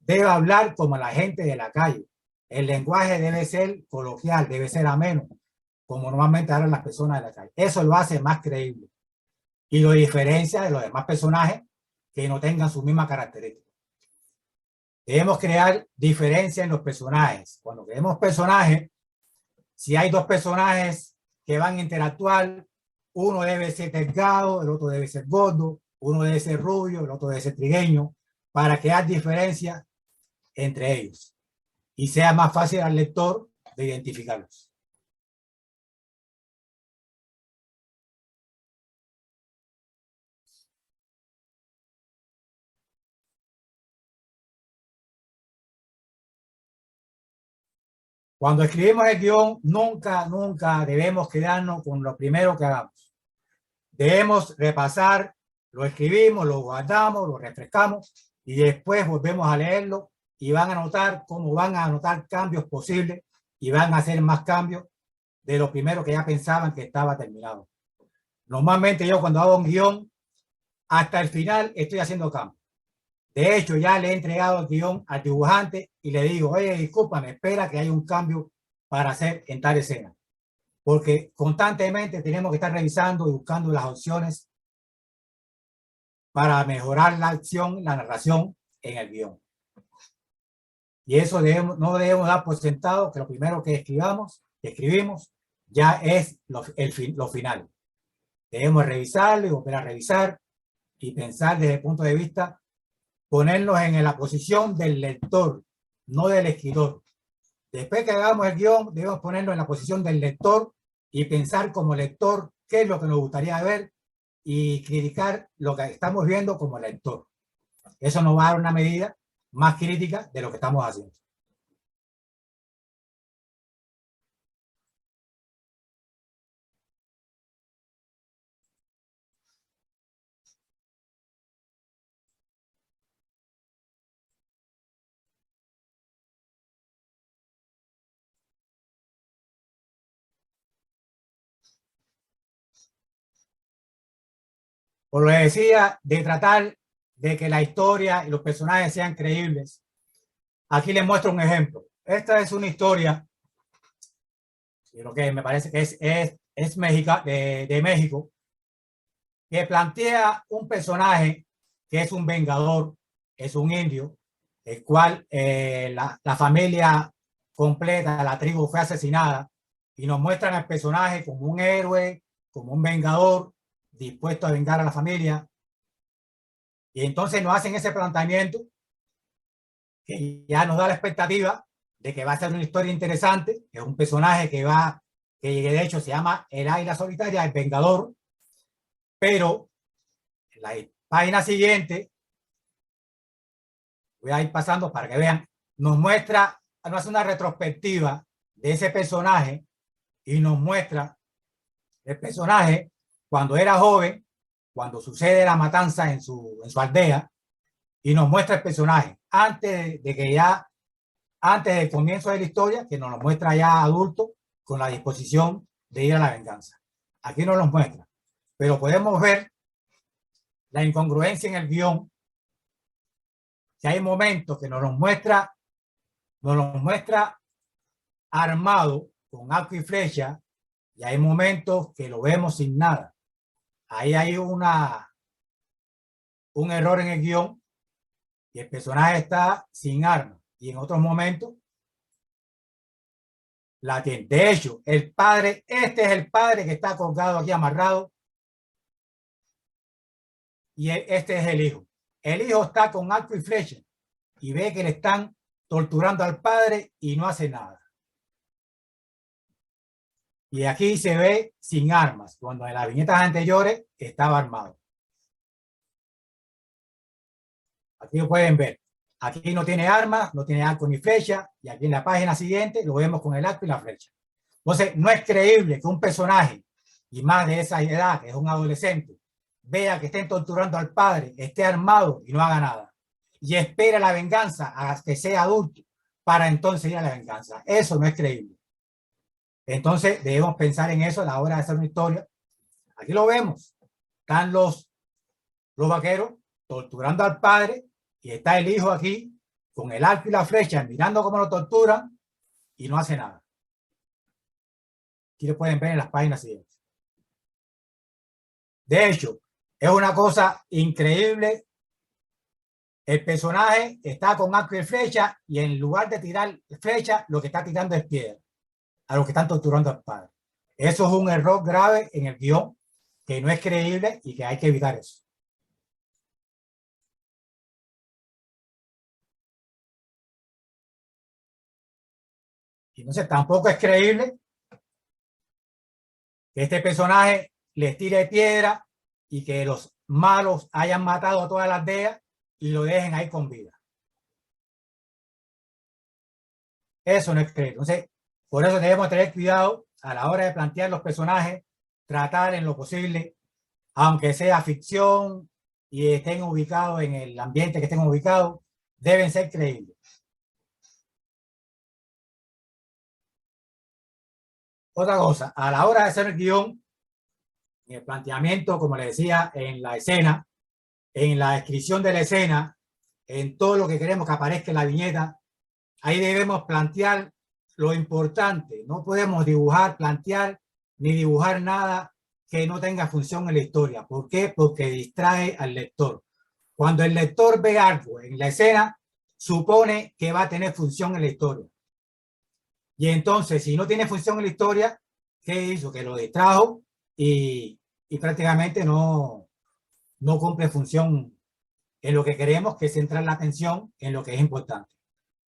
Debe hablar como la gente de la calle. El lenguaje debe ser coloquial, debe ser ameno, como normalmente hablan las personas de la calle. Eso lo hace más creíble y lo diferencia de los demás personajes que no tengan su misma característica. Debemos crear diferencia en los personajes. Cuando creemos personajes, si hay dos personajes que van a interactuar, uno debe ser delgado, el otro debe ser gordo, uno debe ser rubio, el otro debe ser trigueño, para crear diferencia entre ellos y sea más fácil al lector de identificarlos. Cuando escribimos el guión, nunca debemos quedarnos con lo primero que hagamos. Debemos repasar, lo escribimos, lo guardamos, lo refrescamos y después volvemos a leerlo y van a notar cómo van a notar cambios posibles y van a hacer más cambios de lo primero que ya pensaban que estaba terminado. Normalmente yo cuando hago un guión, hasta el final estoy haciendo cambios. De hecho, ya le he entregado el guión al dibujante y le digo, oye, discúlpame, espera que hay un cambio para hacer en tal escena. Porque constantemente tenemos que estar revisando y buscando las opciones para mejorar la acción, la narración en el guión. Y eso no debemos dar por sentado que lo primero que escribimos, ya es lo final. Debemos revisarlo y volver a revisar y pensar desde el punto de vista, ponernos en la posición del lector, no del escritor. Después que hagamos el guión, debemos ponernos en la posición del lector y pensar como lector qué es lo que nos gustaría ver y criticar lo que estamos viendo como lector. Eso nos va a dar una medida más crítica de lo que estamos haciendo. Por lo que decía, de tratar de que la historia y los personajes sean creíbles. Aquí les muestro un ejemplo. Esta es una historia, y lo que me parece que es es de México, que plantea un personaje que es un vengador, es un indio, el cual la familia completa, la tribu fue asesinada, y nos muestran al personaje como un héroe, como un vengador, dispuesto a vengar a la familia. Y entonces nos hacen ese planteamiento que ya nos da la expectativa de que va a ser una historia interesante, que es un personaje que de hecho se llama el Águila Solitaria, el Vengador, pero en la página siguiente, voy a ir pasando para que vean, nos hace una retrospectiva de ese personaje y nos muestra el personaje cuando era joven, cuando sucede la matanza en su aldea, y nos muestra el personaje antes del comienzo de la historia, que nos lo muestra ya adulto con la disposición de ir a la venganza. Aquí nos lo muestra, pero podemos ver la incongruencia en el guión, que hay momentos que nos lo muestra armado con arco y flecha, y hay momentos que lo vemos sin nada. Ahí hay un error en el guión, y el personaje está sin arma, y en otros momentos la tiene. De hecho, este es el padre que está colgado aquí amarrado, y este es el hijo. El hijo está con arco y flecha y ve que le están torturando al padre y no hace nada. Y aquí se ve sin armas, cuando en las viñetas anteriores estaba armado. Aquí lo pueden ver. Aquí no tiene armas, no tiene arco ni flecha, y aquí en la página siguiente lo vemos con el arco y la flecha. Entonces, no es creíble que un personaje, y más de esa edad, que es un adolescente, vea que estén torturando al padre, esté armado y no haga nada. Y espera la venganza hasta que sea adulto para entonces ir a la venganza. Eso no es creíble. Entonces, debemos pensar en eso a la hora de hacer una historia. Aquí lo vemos. Están los vaqueros torturando al padre, y está el hijo aquí con el arco y la flecha mirando cómo lo torturan y no hace nada. Aquí lo pueden ver en las páginas siguientes. De hecho, es una cosa increíble. El personaje está con arco y flecha, y en lugar de tirar flecha, lo que está tirando es piedra a los que están torturando al padre. Eso es un error grave en el guión, que no es creíble y que hay que evitar eso. Y entonces tampoco es creíble que este personaje les tire piedra y que los malos hayan matado a toda la aldea y lo dejen ahí con vida. Eso no es creíble. Entonces, por eso debemos tener cuidado a la hora de plantear los personajes, tratar en lo posible, aunque sea ficción y estén ubicados en el ambiente que estén ubicados, deben ser creíbles. Otra cosa, a la hora de hacer el guión, en el planteamiento, como le decía, en la escena, en la descripción de la escena, en todo lo que queremos que aparezca en la viñeta, ahí debemos plantear lo importante. No podemos plantear ni dibujar nada que no tenga función en la historia. ¿Por qué? Porque distrae al lector. Cuando el lector ve algo en la escena, supone que va a tener función en la historia. Y entonces, si no tiene función en la historia, ¿qué hizo? Que lo distrajo y prácticamente no cumple función en lo que queremos, que es centrar la atención en lo que es importante.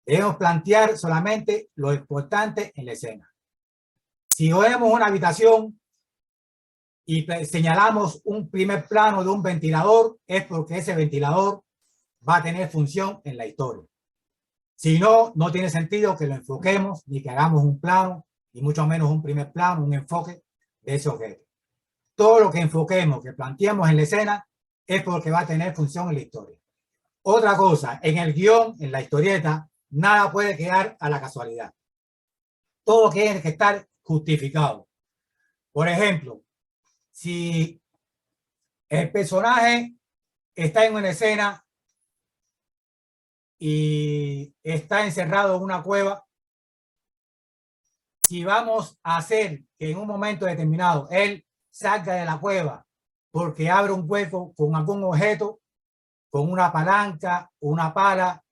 Debemos plantear solamente lo importante en la escena. Si vemos una habitación y señalamos un primer plano de un ventilador, es porque ese ventilador va a tener función en la historia. Si no, no tiene sentido que lo enfoquemos ni que hagamos un plano, y mucho menos un primer plano, un enfoque de ese objeto. Todo lo que enfoquemos, que planteemos en la escena, es porque va a tener función en la historia. Otra cosa, en el guión, en la historieta, nada puede quedar a la casualidad. Todo tiene que estar justificado. Por ejemplo, si el personaje está en una escena y está encerrado en una cueva si vamos a hacer que en un momento determinado él salga de la cueva porque abre un hueco con algún objeto, con una palanca, una pala,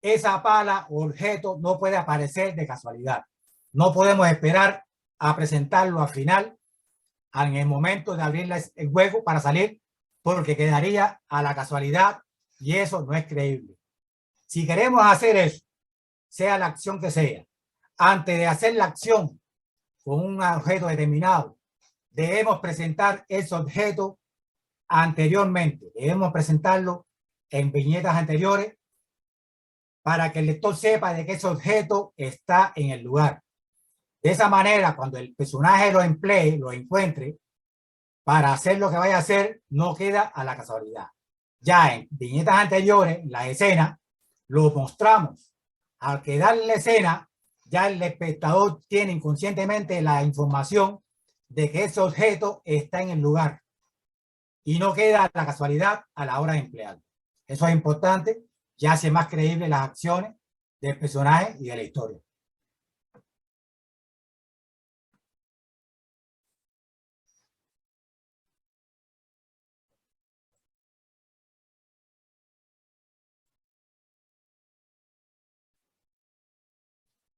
esa pala o objeto no puede aparecer de casualidad. No podemos esperar a presentarlo al final, en el momento de abrir el hueco para salir, porque quedaría a la casualidad y eso no es creíble. Si queremos hacer eso, sea la acción que sea, antes de hacer la acción con un objeto determinado, debemos presentar ese objeto anteriormente. Debemos presentarlo en viñetas anteriores para que el lector sepa de que ese objeto está en el lugar. De esa manera, cuando el personaje lo emplee, lo encuentre, para hacer lo que vaya a hacer, no queda a la casualidad. Ya en viñetas anteriores, la escena, lo mostramos. Al quedar en la escena, ya el espectador tiene inconscientemente la información de que ese objeto está en el lugar y no queda a la casualidad a la hora de emplearlo. Eso es importante, ya hace más creíble las acciones del personaje y de la historia.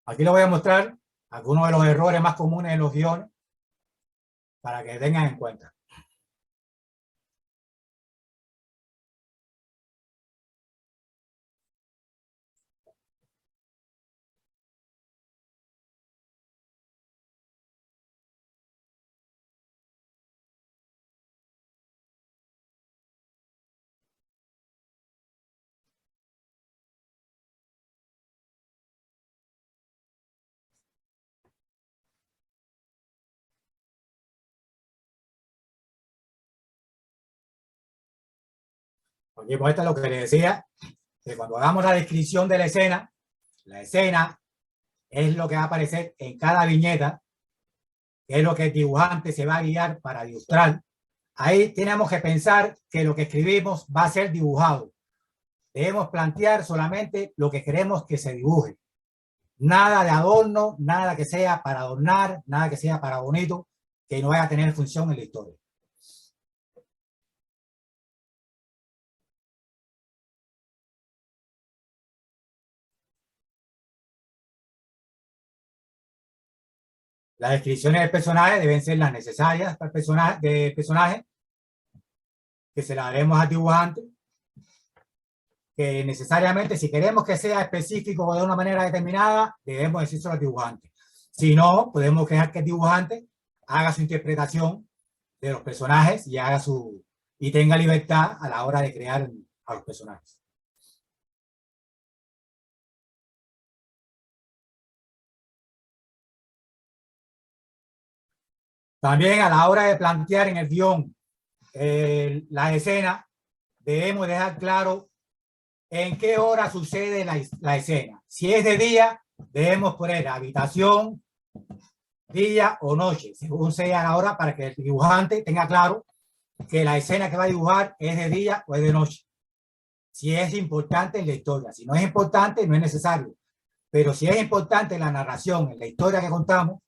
Aquí les voy a mostrar algunos de los errores más comunes en los guiones para que tengan en cuenta. Aquí muestra lo que les decía, que cuando hagamos la descripción de la escena es lo que va a aparecer en cada viñeta, que es lo que el dibujante se va a guiar para ilustrar. Ahí tenemos que pensar que lo que escribimos va a ser dibujado. Debemos plantear solamente lo que queremos que se dibuje. Nada de adorno, nada que sea para adornar, nada que sea para bonito, que no vaya a tener función en la historia. Las descripciones del personaje deben ser las necesarias para el personaje, que se las daremos al dibujante, que necesariamente si queremos que sea específico de una manera determinada, debemos decírselo al dibujante. Si no, podemos dejar que el dibujante haga su interpretación de los personajes y tenga libertad a la hora de crear a los personajes. También a la hora de plantear en el guión la escena, debemos dejar claro en qué hora sucede la escena. Si es de día, debemos poner habitación, día o noche, según sea la hora, para que el dibujante tenga claro que la escena que va a dibujar es de día o es de noche. Si es importante en la historia, si no es importante, no es necesario. Pero si es importante en la narración, en la historia que contamos,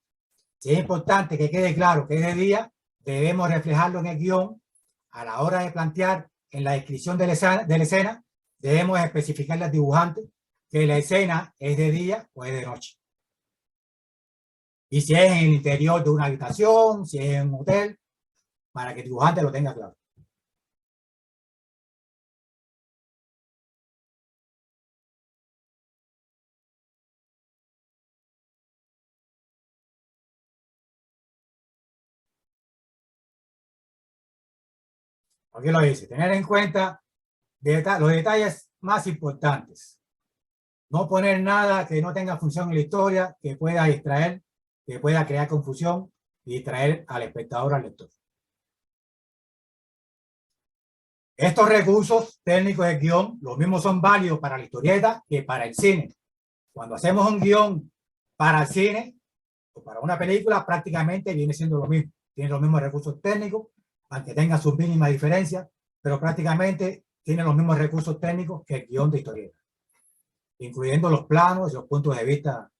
si es importante que quede claro que es de día, debemos reflejarlo en el guión. A la hora de plantear en la descripción de la escena, debemos especificarle al dibujante que la escena es de día o es de noche. Y si es en el interior de una habitación, si es en un hotel, para que el dibujante lo tenga claro. Aquí lo dice, tener en cuenta los detalles más importantes. No poner nada que no tenga función en la historia, que pueda distraer, que pueda crear confusión y distraer al espectador, al lector. Estos recursos técnicos de guión, los mismos son válidos para la historieta que para el cine. Cuando hacemos un guión para el cine o para una película, prácticamente viene siendo lo mismo. Tiene los mismos recursos técnicos, aunque tenga sus mínimas diferencias, pero prácticamente tiene los mismos recursos técnicos que el guión de historieta, incluyendo los planos y los puntos de vista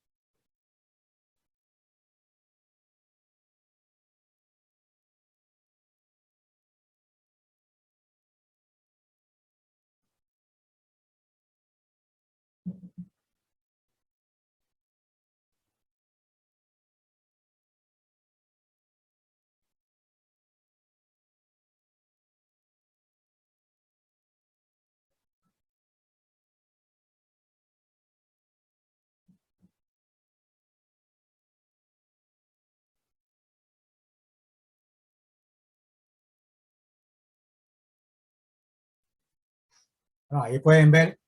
Bueno, ahí pueden ver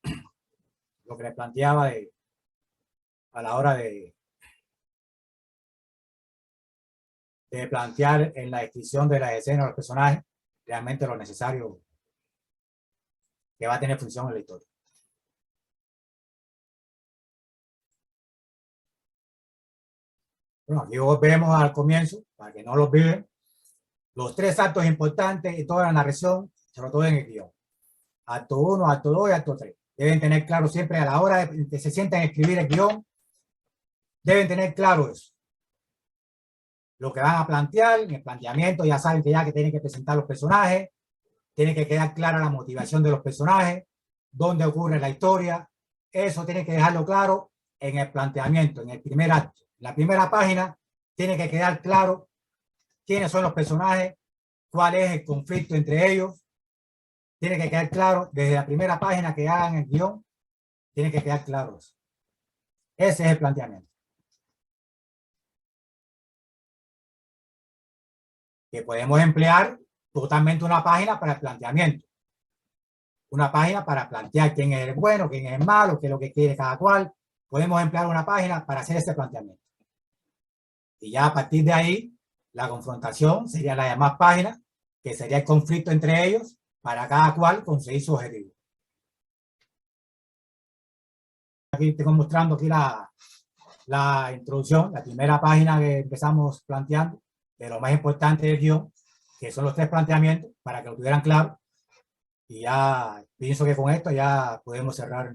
lo que les planteaba a la hora de plantear en la descripción de las escenas de los personajes realmente lo necesario que va a tener función en la historia. Bueno, aquí vemos al comienzo, para que no los olviden, los 3 actos importantes y toda la narración, sobre todo en el guión. Acto 1, acto 2 y acto 3. Deben tener claro siempre a la hora de que se sientan a escribir el guión, deben tener claro eso. Lo que van a plantear, en el planteamiento ya saben que tienen que presentar los personajes, tiene que quedar clara la motivación de los personajes, dónde ocurre la historia, eso tiene que dejarlo claro en el planteamiento, en el primer acto. En la primera página tiene que quedar claro quiénes son los personajes, cuál es el conflicto entre ellos, tiene que quedar claro desde la primera página que hagan el guión, tiene que quedar claro eso. Ese es el planteamiento. Que podemos emplear totalmente una página para el planteamiento. Una página para plantear quién es el bueno, quién es el malo, qué es lo que quiere cada cual. Podemos emplear una página para hacer ese planteamiento. Y ya a partir de ahí, la confrontación sería la demás página, que sería el conflicto entre ellos para cada cual conseguir su objetivo. Aquí tengo mostrando aquí la introducción, la primera página que empezamos planteando, de lo más importante del guión, que son los 3 planteamientos, para que lo tuvieran claro. Y ya pienso que con esto ya podemos cerrar